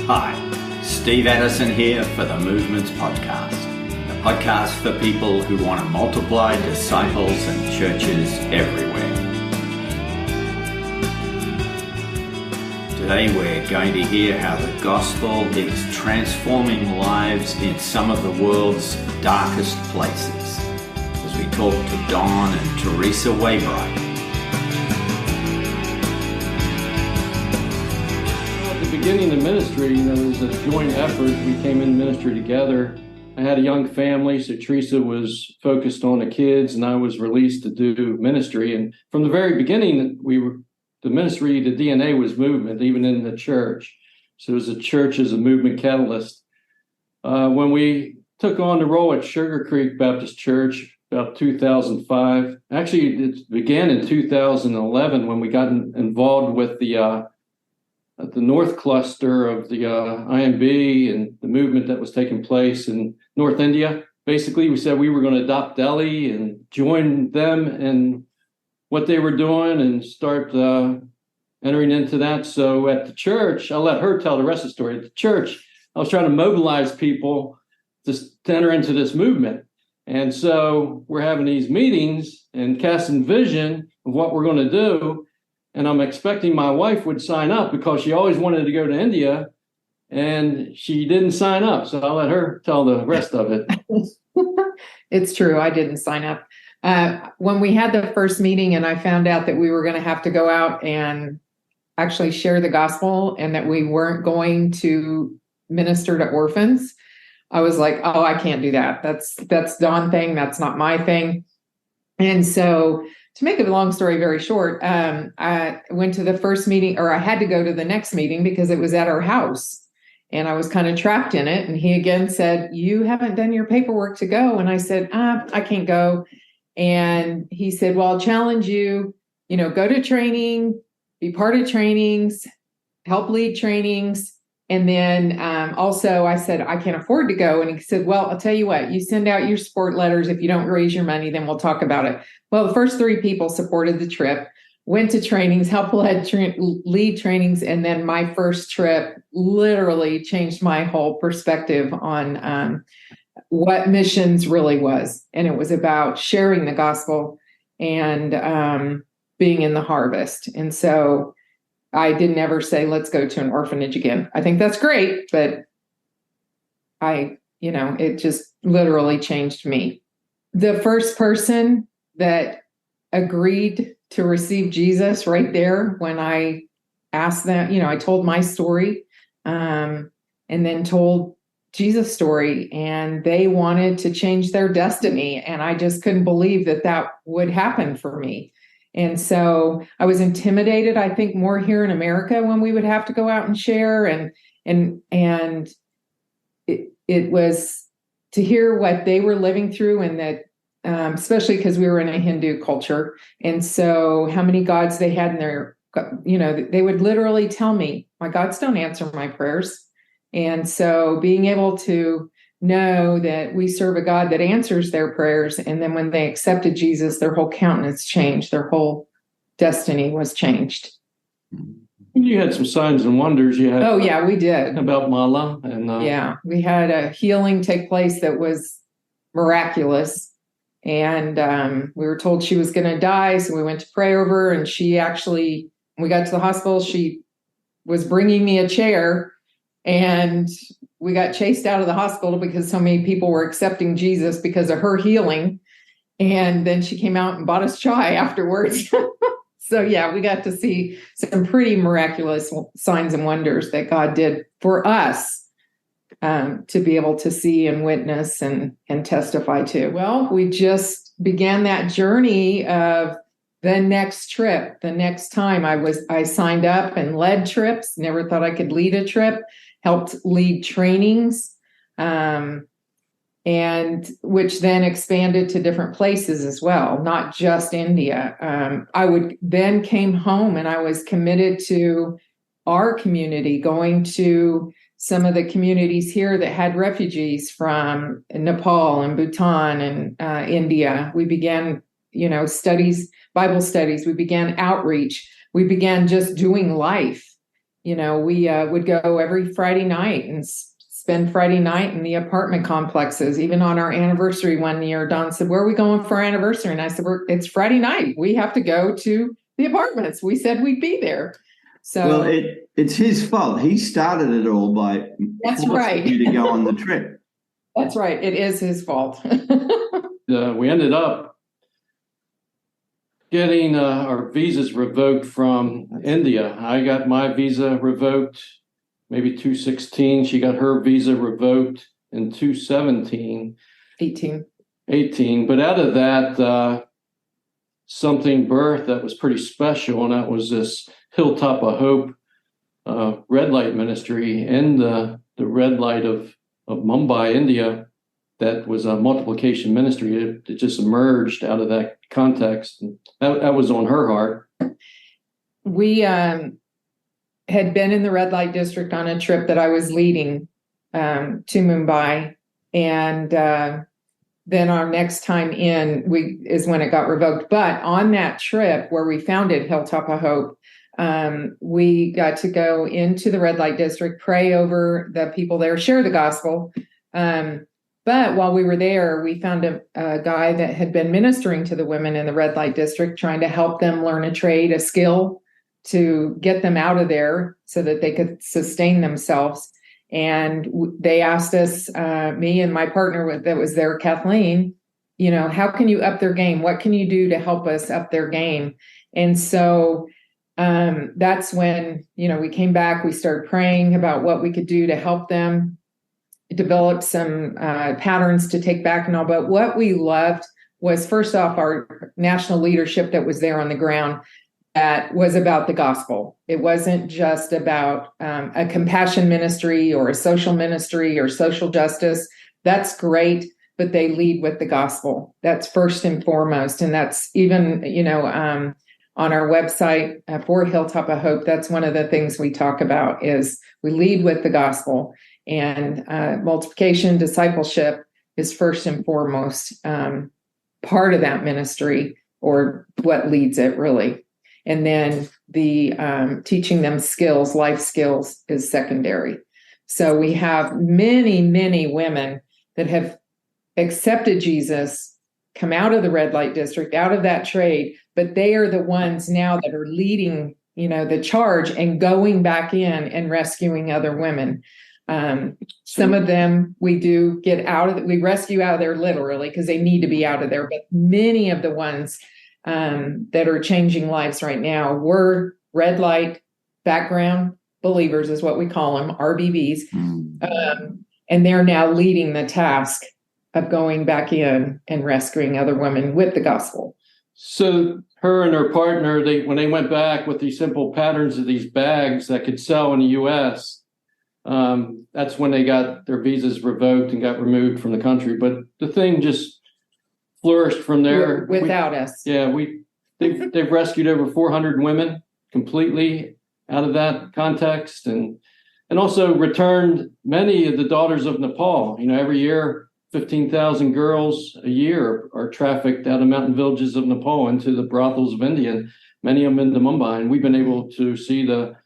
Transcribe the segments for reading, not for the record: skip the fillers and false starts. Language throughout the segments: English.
Hi, Steve Addison here for the Movements Podcast, the podcast for people who want to multiply disciples and churches everywhere. Today we're going to hear how the gospel is transforming lives in some of the world's darkest places as we talk to Don and Theresa Waybright. Beginning the ministry, it was a joint effort. We came in ministry together. I had a young family, so Theresa was focused on the kids, and I was released to do ministry. And from the very beginning, the ministry, the DNA was movement, even in the church. So it was a church as a movement catalyst. When we took on the role at Sugar Creek Baptist Church, about 2005, actually it began in 2011 when we got involved with the North Cluster of the IMB and the movement that was taking place in North India. Basically, we said we were going to adopt Delhi and join them in what they were doing and start entering into that. So at the church, I'll let her tell the rest of the story. At the church, I was trying to mobilize people to enter into this movement. And so we're having these meetings and casting vision of what we're going to do. And I'm expecting my wife would sign up because she always wanted to go to India, and she didn't sign up. So I'll let her tell the rest of it. It's true. I didn't sign up. When we had the first meeting and I found out that we were going to have to go out and actually share the gospel and that we weren't going to minister to orphans, I was like, oh, I can't do that. That's Dawn's thing. That's not my thing. And so to make a long story very short, I went to the first meeting, or I had to go to the next meeting because it was at our house and I was kind of trapped in it. And he again said, you haven't done your paperwork to go. And I said, I can't go. And he said, well, I'll challenge you, go to training, be part of trainings, help lead trainings. And then also I said, I can't afford to go. And he said, well, I'll tell you what, you send out your support letters. If you don't raise your money, then we'll talk about it. Well, the first 3 people supported the trip, went to trainings, helped lead trainings. And then my first trip literally changed my whole perspective on what missions really was. And it was about sharing the gospel and being in the harvest. And so I didn't ever say, let's go to an orphanage again. I think that's great, but it just literally changed me. The first person that agreed to receive Jesus right there when I asked them, I told my story and then told Jesus' story, and they wanted to change their destiny. And I just couldn't believe that would happen for me. And so I was intimidated, I think, more here in America when we would have to go out and share. And it was to hear what they were living through, and that, especially because we were in a Hindu culture. And so how many gods they had in their, they would literally tell me, my gods don't answer my prayers. And so being able to know that we serve a God that answers their prayers. And then when they accepted Jesus, their whole countenance changed. Their whole destiny was changed. You had some signs and wonders. Oh, yeah, we did. About Mala. And we had a healing take place that was miraculous. And we were told she was going to die. So we went to pray over her. And she actually, when we got to the hospital, she was bringing me a chair. And we got chased out of the hospital because so many people were accepting Jesus because of her healing. And then she came out and bought us chai afterwards. So yeah, we got to see some pretty miraculous signs and wonders that God did for us to be able to see and witness and testify to. Well, we just began that journey of the next trip. The next time I signed up and led trips, never thought I could lead a trip. Helped lead trainings, and which then expanded to different places as well, not just India. I then came home and I was committed to our community, going to some of the communities here that had refugees from Nepal and Bhutan and India. We began, studies, Bible studies. We began outreach. We began just doing life we would go every Friday night and spend Friday night in the apartment complexes. Even on our anniversary one year, Don said, "Where are we going for our anniversary?" And I said, "It's Friday night. We have to go to the apartments. We said we'd be there." So, well, it's his fault. He started it all by forcing you to go on the trip. That's right. It is his fault. We ended up getting our visas revoked from India. I got my visa revoked maybe 2016. She got her visa revoked in 2017. 18. But out of that, something birthed that was pretty special, and that was this Hilltop of Hope red light ministry in the red light of Mumbai, India. That was a multiplication ministry. It just emerged out of that context. And that was on her heart. We had been in the red light district on a trip that I was leading to Mumbai. And then our next time in is when it got revoked. But on that trip where we founded Hilltop of Hope, we got to go into the red light district, pray over the people there, share the gospel. But while we were there, we found a guy that had been ministering to the women in the red light district, trying to help them learn a trade, a skill to get them out of there so that they could sustain themselves. And they asked us, me and my partner that was there, Kathleen, how can you up their game? What can you do to help us up their game? And so that's when, we came back, we started praying about what we could do to help them develop some patterns to take back and all. But what we loved was, first off, our national leadership that was there on the ground that was about the gospel. It wasn't just about a compassion ministry or a social ministry or social justice. That's great, but they lead with the gospel. That's first and foremost. And that's even, on our website for Hilltop of Hope, that's one of the things we talk about is we lead with the gospel. And multiplication, discipleship is first and foremost part of that ministry, or what leads it really. And then the teaching them skills, life skills, is secondary. So we have many, many women that have accepted Jesus, come out of the red light district, out of that trade, but they are the ones now that are leading, the charge and going back in and rescuing other women. Some of them we do get we rescue out of there literally because they need to be out of there. But many of the ones that are changing lives right now were red light background believers, is what we call them, RBBs. And they're now leading the task of going back in and rescuing other women with the gospel. So her and her partner, when they went back with these simple patterns of these bags that could sell in the U.S., that's when they got their visas revoked and got removed from the country. But the thing just flourished from there. Without us. Yeah, they've rescued over 400 women completely out of that context, and also returned many of the daughters of Nepal. Every year, 15,000 girls a year are trafficked out of mountain villages of Nepal into the brothels of India, and many of them into Mumbai. And we've been able to see the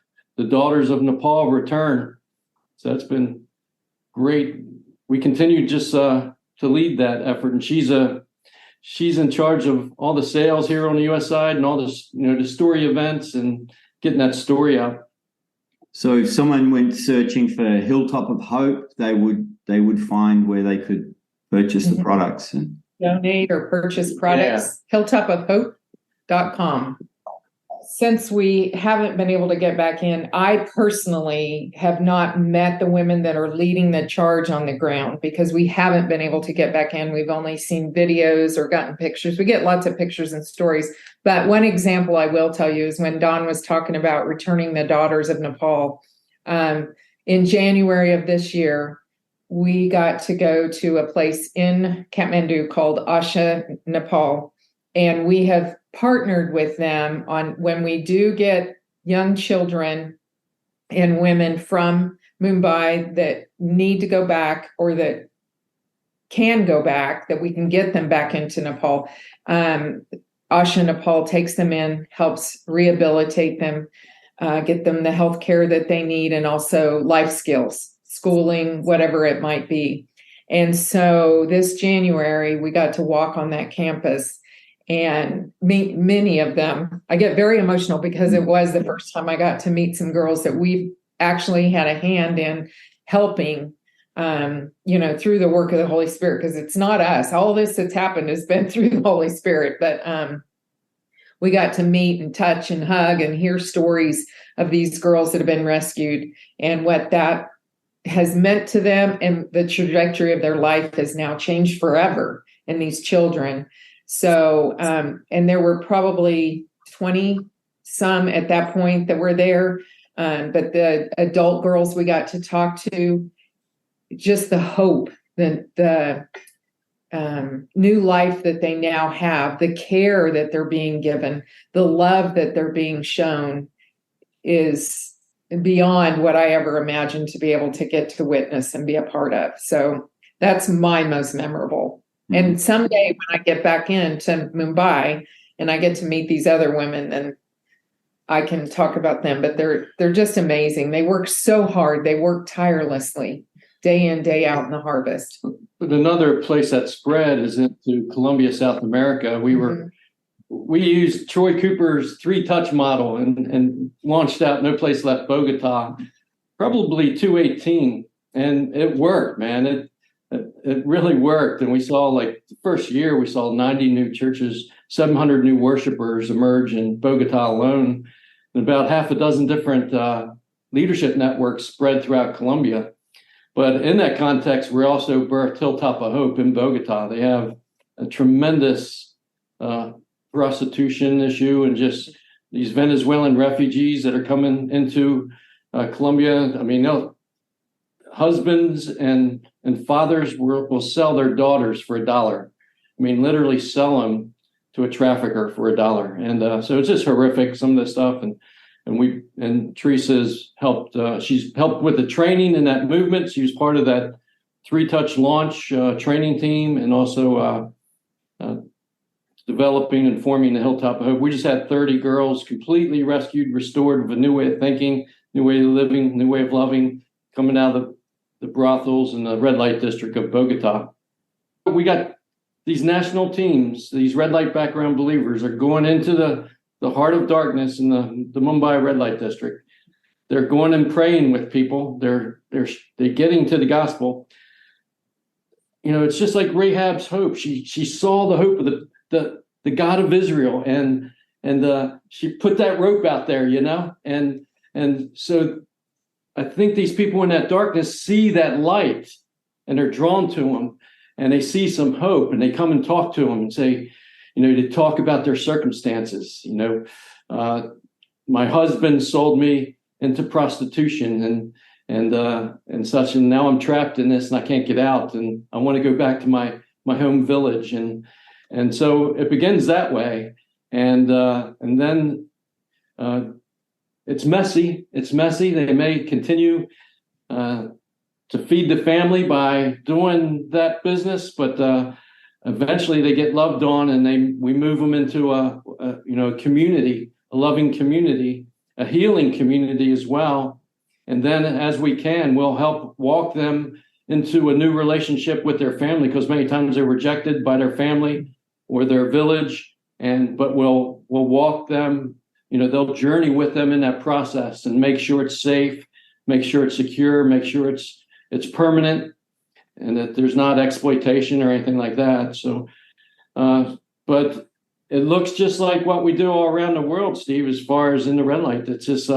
daughters of Nepal return. So that's been great. We continue just to lead that effort, and she's in charge of all the sales here on the U.S. side and all this, the story events and getting that story out. So if someone went searching for Hilltop of Hope, they would find where they could purchase the products and donate or purchase products. Yeah. Hilltopofhope.com. Since we haven't been able to get back in, I personally have not met the women that are leading the charge on the ground because we haven't been able to get back in. We've only seen videos or gotten pictures. We get lots of pictures and stories. But one example I will tell you is when Don was talking about returning the daughters of Nepal. In January of this year, we got to go to a place in Kathmandu called Asha, Nepal. And we have partnered with them on when we do get young children and women from Mumbai that need to go back or that can go back, that we can get them back into Nepal. Asha Nepal takes them in, helps rehabilitate them. get them the health care that they need, and also life skills, schooling, whatever it might be. And so this January, we got to walk on that campus and meet many of them. I get very emotional because it was the first time I got to meet some girls that we've actually had a hand in helping, through the work of the Holy Spirit, because it's not us. All this that's happened has been through the Holy Spirit. But we got to meet and touch and hug and hear stories of these girls that have been rescued and what that has meant to them, and the trajectory of their life has now changed forever in these children. So, and there were probably 20 some at that point that were there. But the adult girls we got to talk to, just the hope, the new life that they now have, the care that they're being given, the love that they're being shown is beyond what I ever imagined to be able to get to witness and be a part of. So that's my most memorable. Mm-hmm. And someday when I get back into Mumbai and I get to meet these other women, then I can talk about them. But they're just amazing. They work so hard. They work tirelessly, day in, day out in the harvest. But another place that spread is into Colombia, South America. We used Troy Cooper's 3-touch model and launched out No Place Left Bogota, probably 2018, and it worked, man. It really worked. And we saw, like, the first year, we saw 90 new churches, 700 new worshipers emerge in Bogota alone, and about half a dozen different leadership networks spread throughout Colombia. But in that context, we also birthed Hilltop of Hope in Bogota. They have a tremendous prostitution issue and just these Venezuelan refugees that are coming into Colombia. I mean, husbands and fathers will sell their daughters for $1. I mean, literally sell them to a trafficker for $1. And so it's just horrific, some of this stuff. And Theresa's helped. She's helped with the training in that movement. She was part of that 3-touch launch training team, and also developing and forming the Hilltop of Hope. We just had 30 girls completely rescued, restored with a new way of thinking, new way of living, new way of loving, coming out of the brothels in the red light district of Bogota. We got these national teams, these red light background believers are going into the heart of darkness in the Mumbai red light district. They're going and praying with people. They're getting to the gospel. You know, it's just like Rahab's hope. She saw the hope of the God of Israel, and she put that rope out there, you know, and so I think these people in that darkness see that light, and they're drawn to him, and they see some hope, and they come and talk to him and say, you know, to talk about their circumstances. You know, my husband sold me into prostitution and such, and now I'm trapped in this and I can't get out, and I want to go back to my home village, and so it begins that way, and then it's messy. It's messy. They may continue to feed the family by doing that business, but eventually they get loved on, and we move them into a community, a loving community, a healing community as well. And then as we can, we'll help walk them into a new relationship with their family, because many times they're rejected by their family or their village, but we'll walk them, you know, they'll journey with them in that process and make sure it's safe, make sure it's secure, make sure it's permanent, and that there's not exploitation or anything like that. So, but it looks just like what we do all around the world, Steve, as far as in the red light. It's just,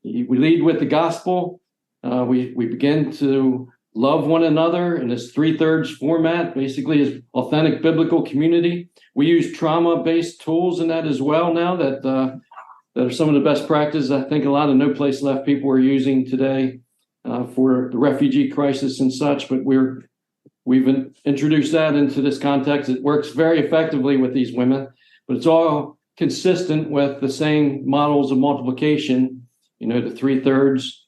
we lead with the gospel. We begin to love one another in this 3/3 format, basically is authentic biblical community. We use trauma-based tools in that as well now that are some of the best practices I think a lot of No Place Left people are using today for the refugee crisis and such. But we've introduced that into this context. It works very effectively with these women, but it's all consistent with the same models of multiplication, you know, the 3/3,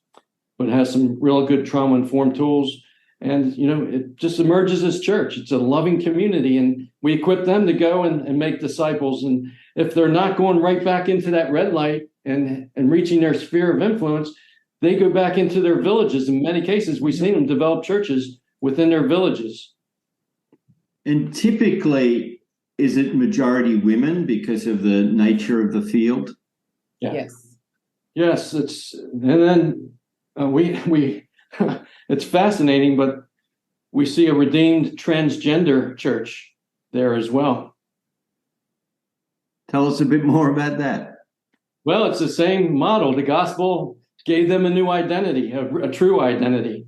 but it has some real good trauma-informed tools. And, you know, it just emerges as church. It's a loving community, and we equip them to go and make disciples. And if they're not going right back into that red light, and reaching their sphere of influence, they go back into their villages. In many cases, we've seen them develop churches within their villages. And typically, is it majority women because of the nature of the field? Yes. Yes, and then we it's fascinating, but we see a redeemed transgender church there as well. Tell us a bit more about that. Well, it's the same model. The gospel gave them a new identity, a true identity,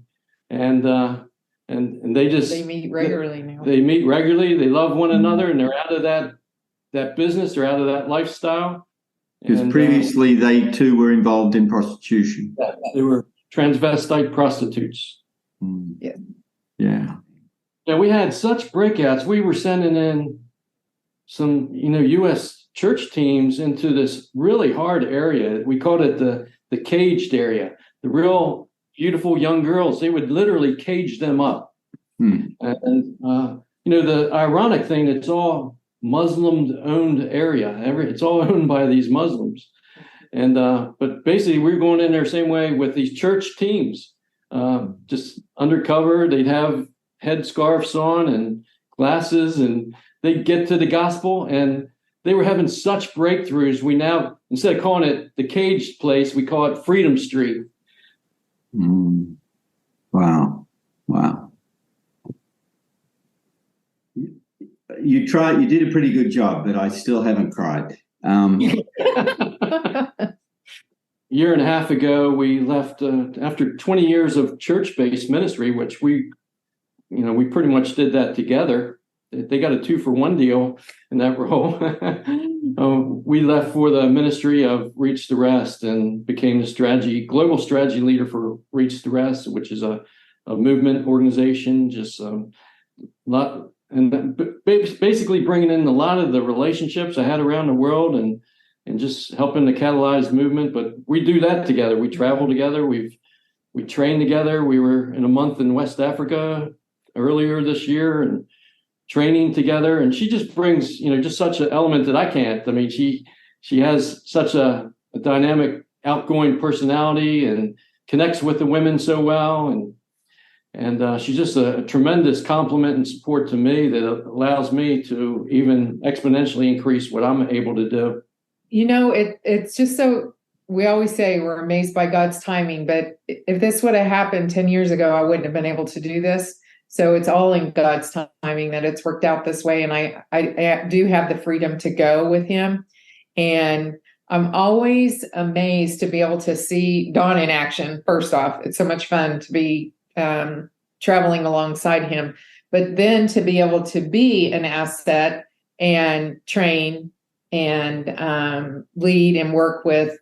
and they meet regularly now. They meet regularly. They love one another, and they're out of that business. They're out of that lifestyle. Because previously they too were involved in prostitution. They were transvestite prostitutes. Yeah. Yeah. Yeah, we had such breakouts. We were sending in some, U.S. church teams into this really hard area. We called it the caged area. The real beautiful young girls, they would literally cage them up. And the ironic thing, it's all Muslim-owned area. It's all owned by these Muslims. And but basically, we're going in there same way with these church teams, just undercover. They'd have headscarves on and glasses, and they'd get to the gospel, and they were having such breakthroughs. We now, instead of calling it the caged place, we call it Freedom Street. Wow. You did a pretty good job, but I still haven't cried. Year and a half ago, we left after 20 years of church-based ministry, which we pretty much did that together. They got a 2-for-1 deal in that role. We left for the ministry of Reach the Rest and became the global strategy leader for Reach the Rest, which is a movement organization, just basically bringing in a lot of the relationships I had around the world and just helping to catalyze movement. But we do that together. We travel together. We train together. We were in a month in West Africa earlier this year and training together. And she just brings, just such an element that I can't. I mean, she has such a dynamic, outgoing personality and connects with the women so well. And she's just a tremendous compliment and support to me that allows me to even exponentially increase what I'm able to do. It's just so, we always say we're amazed by God's timing, but if this would have happened 10 years ago, I wouldn't have been able to do this. So it's all in God's timing that it's worked out this way. And I do have the freedom to go with him. And I'm always amazed to be able to see Don in action. First off, it's so much fun to be traveling alongside him, but then to be able to be an asset and train and lead and work with,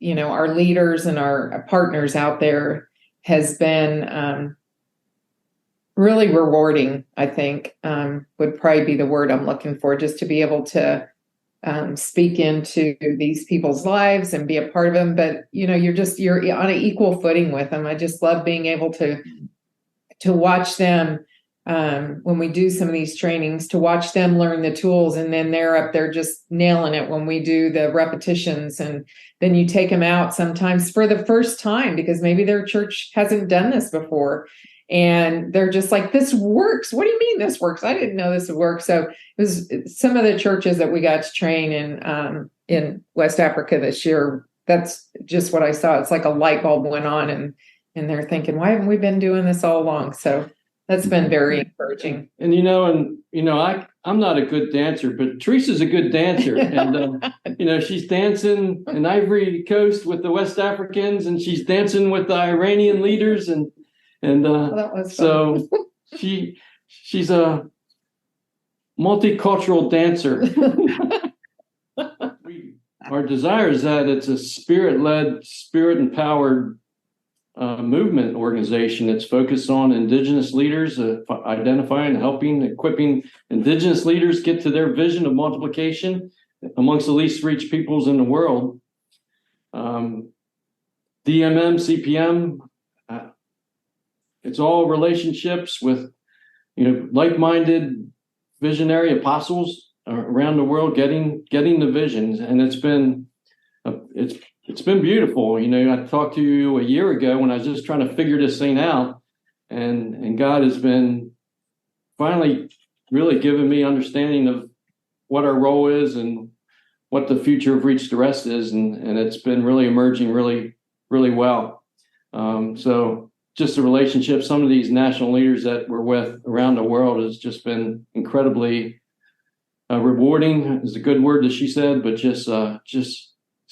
our leaders and our partners out there has been really rewarding, I think, would probably be the word I'm looking for, just to be able to speak into these people's lives and be a part of them. But, you're on an equal footing with them. I just love being able to watch them when we do some of these trainings, to watch them learn the tools, and then they're up there just nailing it when we do the repetitions. And then you take them out sometimes for the first time because maybe their church hasn't done this before. And they're just like, this works. What do you mean this works? I didn't know this would work. So it was some of the churches that we got to train in West Africa this year. That's just what I saw. It's like a light bulb went on, and they're thinking, why haven't we been doing this all along? So that's been very encouraging. And I'm not a good dancer, but Theresa's a good dancer. And she's dancing in Ivory Coast with the West Africans, and she's dancing with the Iranian leaders, and that was so she's a multicultural dancer. Our desire is that it's a spirit-led, spirit-empowered movement organization that's focused on Indigenous leaders, identifying, helping, equipping Indigenous leaders get to their vision of multiplication amongst the least reached peoples in the world. DMM, CPM, it's all relationships with, like-minded visionary apostles around the world getting the visions, and it's It's been beautiful. I talked to you a year ago when I was just trying to figure this thing out, and God has been finally really giving me understanding of what our role is and what the future of Reach the Rest is, and it's been really emerging really, really well. So just the relationship, some of these national leaders that we're with around the world has just been incredibly rewarding is a good word that she said, but just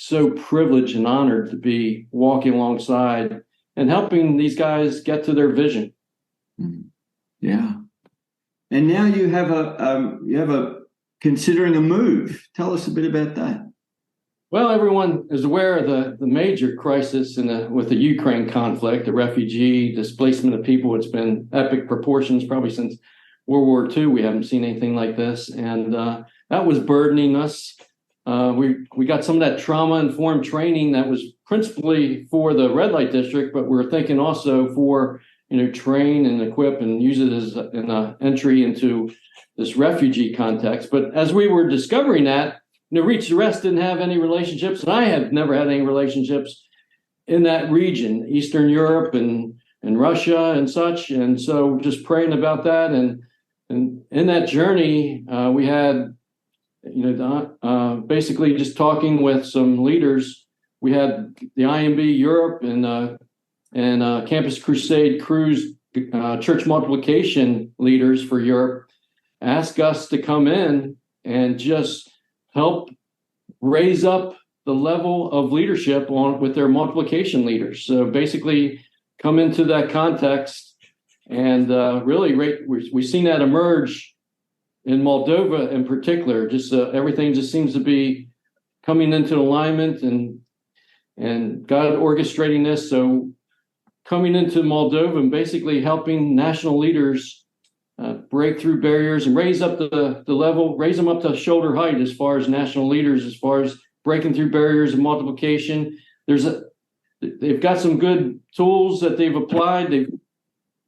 so privileged and honored to be walking alongside and helping these guys get to their vision. Yeah. And now you have a considering a move. Tell us a bit about that. Well, everyone is aware of the major crisis with the Ukraine conflict, the refugee displacement of people. It's been epic proportions, probably since World War II. We haven't seen anything like this. And that was burdening us. We got some of that trauma-informed training that was principally for the red light district, but we're thinking also for, train and equip and use it as an entry into this refugee context. But as we were discovering that, Reach the Rest didn't have any relationships, and I have never had any relationships in that region, Eastern Europe and Russia and such. And so just praying about that. And in that journey, we had, basically just talking with some leaders. We had the IMB Europe and Campus Crusade Cruise church multiplication leaders for Europe ask us to come in and just help raise up the level of leadership with their multiplication leaders. So basically come into that context and really we've seen that emerge in Moldova in particular. Just everything just seems to be coming into alignment and God orchestrating this. So coming into Moldova and basically helping national leaders break through barriers and raise up the level, raise them up to shoulder height as far as national leaders, as far as breaking through barriers and multiplication. They've got some good tools that they've applied.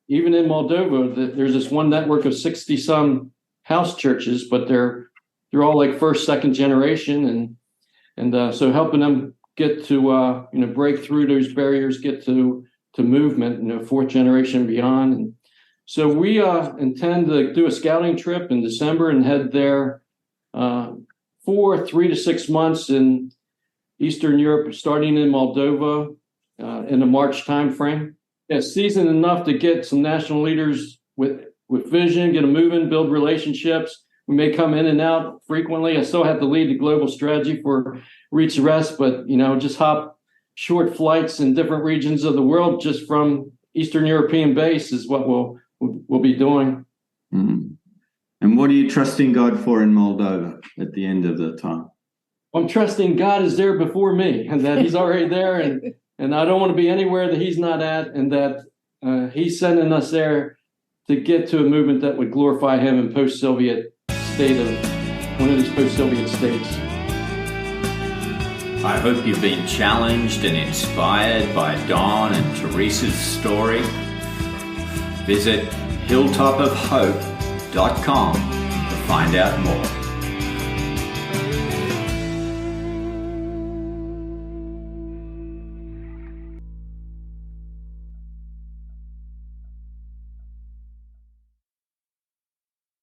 Even in Moldova, there's this one network of 60 some house churches, but they're all like first, second generation, and so helping them get to break through those barriers, get to movement, fourth generation beyond. And so we intend to do a scouting trip in December and head there for 3 to 6 months in Eastern Europe, starting in Moldova in the March timeframe. Seasoned enough to get some national leaders with vision, get them moving, build relationships. We may come in and out frequently. I still have to lead the global strategy for Reach the Rest, but just hop short flights in different regions of the world just from Eastern European base is what we'll be doing. Mm. And what are you trusting God for in Moldova at the end of the time? I'm trusting God is there before me and that he's already there, and I don't want to be anywhere that he's not at, and that he's sending us there to get to a movement that would glorify him in post-Soviet state of one of these post-Soviet states. I hope you've been challenged and inspired by Don and Theresa's story. Visit hilltopofhope.com to find out more.